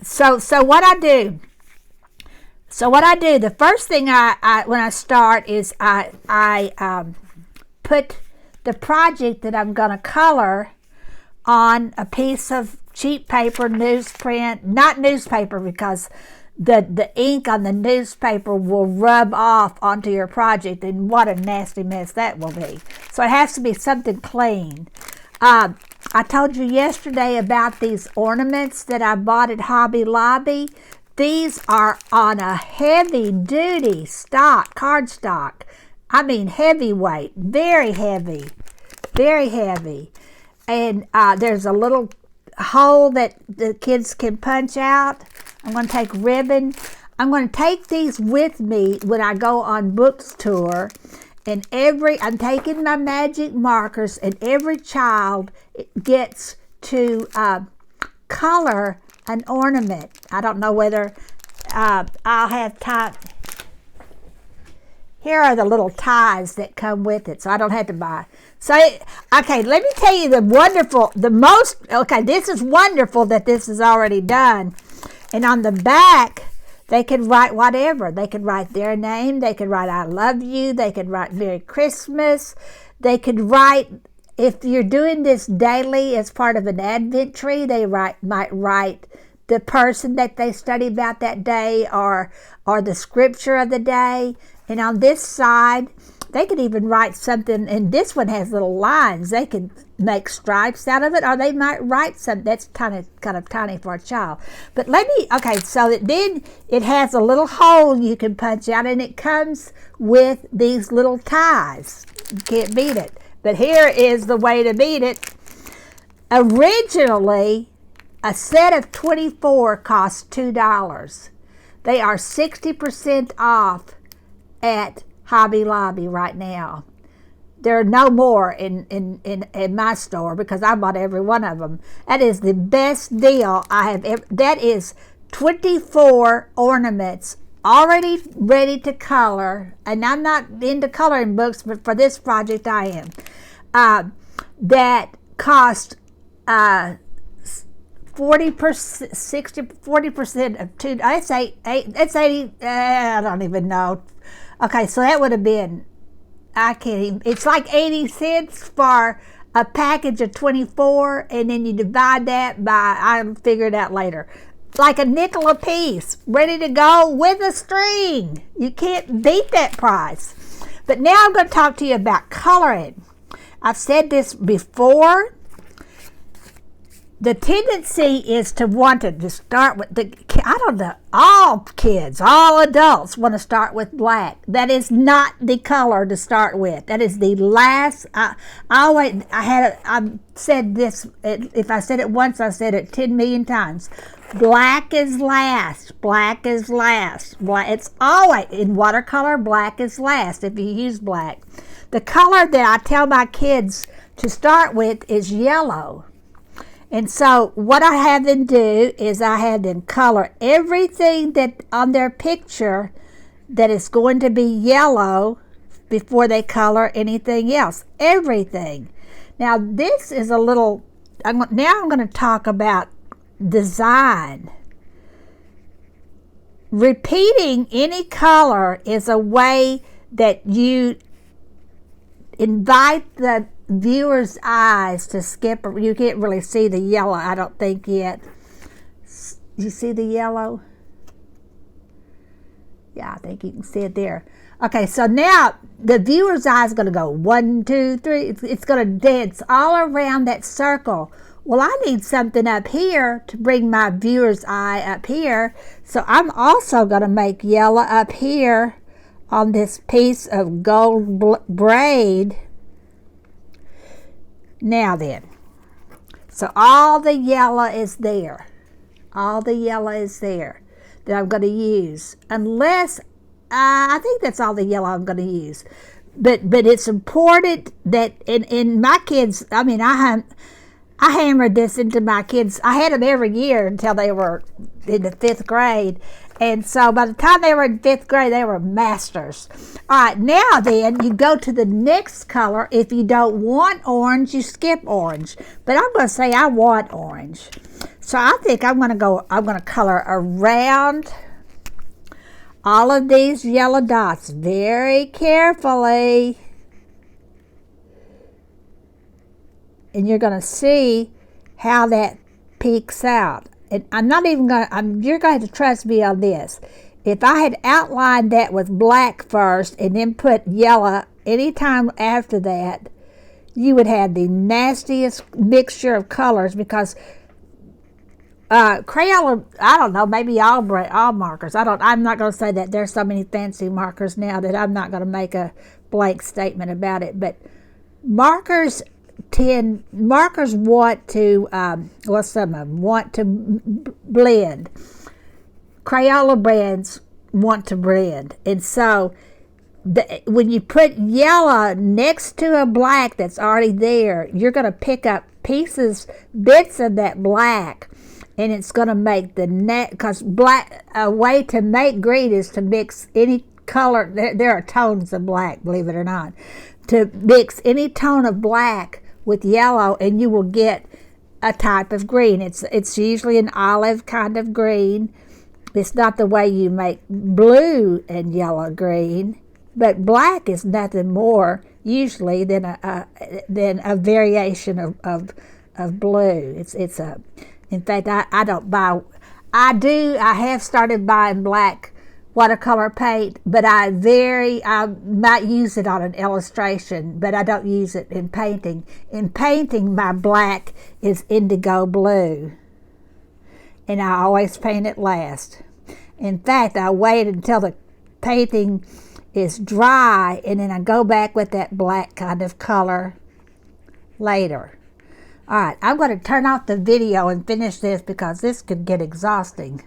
So what I do. The first thing I when I start is I put the project that I'm going to color on a piece of cheap paper, newsprint, not newspaper because the ink on the newspaper will rub off onto your project, and what a nasty mess that will be. So it has to be something clean. I told you yesterday about these ornaments that I bought at Hobby Lobby. These are on a heavy-duty cardstock. I mean heavyweight, very heavy, very heavy. And there's a little hole that the kids can punch out. I'm going to take ribbon. I'm going to take these with me when I go on books tour. And I'm taking my magic markers, and every child gets to color an ornament. I don't know whether I'll have time. Here are the little ties that come with it, so I don't have to buy. So, okay, let me tell you this is wonderful that this is already done. And on the back, they can write whatever. They can write their name. They can write I love you. They can write Merry Christmas. They could write, if you're doing this daily as part of an Advent tree, they might write the person that they study about that day or the scripture of the day. And on this side, they could even write something, and this one has little lines. They could make stripes out of it, or they might write something that's kind of tiny for a child. But so then it has a little hole you can punch out, and it comes with these little ties. You can't beat it. But here is the way to beat it. Originally, a set of 24 cost $2. They are 60% off at Hobby Lobby right now. There are no more in my store because I bought every one of them. That is the best deal I have ever. That is 24 ornaments already ready to color, and I'm not into coloring books, but for this project I am. That cost 40%, 40% of two. It's 80. I don't even know. Okay, so that would have been, I can't even, it's like 80 cents for a package of 24, and then you divide that by, I'll figure it out later, like a nickel a piece, ready to go with a string. You can't beat that price. But now I'm going to talk to you about coloring. I've said this before. The tendency is to want to just start with all kids, all adults want to start with black. That is not the color to start with. That is the last. I said this, if I said it once, I said it 10 million times. Black is last. Black is last. It's always, in watercolor, black is last if you use black. The color that I tell my kids to start with is yellow. And so what I have them do is I have them color everything that on their picture that is going to be yellow before they color anything else. Everything. Now this is a little, I'm going to talk about design. Repeating any color is a way that you invite the viewer's eyes to skip. You can't really see the yellow, I don't think yet. You see the yellow? Yeah, I think you can see it there. Okay, so now the viewer's eye is going to go 1, 2, 3. It's going to dance all around that circle. Well, I need something up here to bring my viewer's eye up here. So I'm also going to make yellow up here on this piece of gold braid. Now then, so all the yellow is there. All the yellow is there that I'm going to use. Unless, I think that's all the yellow I'm going to use. But it's important that in my kids, I mean, I hammered this into my kids. I had them every year until they were in the 5th grade. And so by the time they were in 5th grade, they were masters. All right, now then, you go to the next color. If you don't want orange, you skip orange. But I'm going to say I want orange. So I think I'm going to color around all of these yellow dots very carefully. And you're going to see how that peeks out. And I'm not even going to, you're going to have to trust me on this. If I had outlined that with black first and then put yellow anytime after that, you would have the nastiest mixture of colors, because Crayola, I don't know, maybe all markers. I'm not going to say that. There's so many fancy markers now that I'm not going to make a blank statement about it. But markers want to, well, some of them want to blend. Crayola brands want to blend. And so when you put yellow next to a black that's already there, you're going to pick up bits of that black, and it's going to make the net, because black, a way to make green is to mix any color. There are tones of black, believe it or not. To mix any tone of black with yellow, and you will get a type of green. It's usually an olive kind of green. It's not the way you make blue and yellow green, but black is nothing more usually than a variation of blue. In fact, I don't buy. I have started buying black watercolor paint, but I might use it on an illustration, but I don't use it in painting. In painting, my black is indigo blue, and I always paint it last. In fact, I wait until the painting is dry, and then I go back with that black kind of color later. All right, I'm going to turn off the video and finish this because this could get exhausting.